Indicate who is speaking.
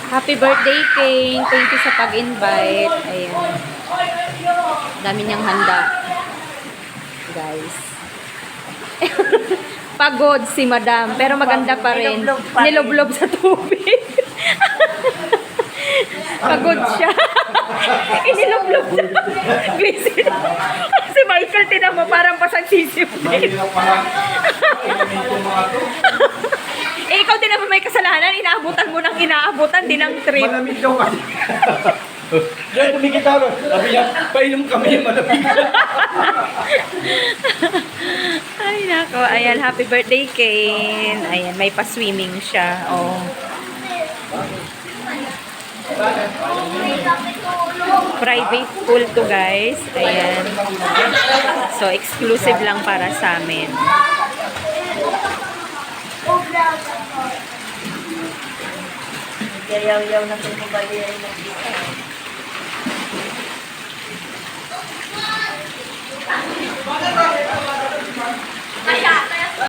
Speaker 1: Happy birthday, King. Thank you sa pag-invite. Ayan. Dami niyang handa. Guys. Pagod si Madam. Pero maganda pa rin. Niloblob sa tubig. Pagod siya. Iniloblob sa glycerin. Si Michael, tinan mo, parang pasang sisip din. Eh, ikaw din naman may kasalanan. Inaabutan mo ng inaabutan, din ang trip.
Speaker 2: Malamig daw kasi. Diyan tumikit ako. Sabi niya, painom kami malamig.
Speaker 1: Ay, nako. Ayan, happy birthday, Kane. Ayan, may pa-swimming siya. Oh. Private pool to, guys. Ayan. So, exclusive lang para sa amin.
Speaker 3: Yayaw-yaw na kung mabali ay nagkita.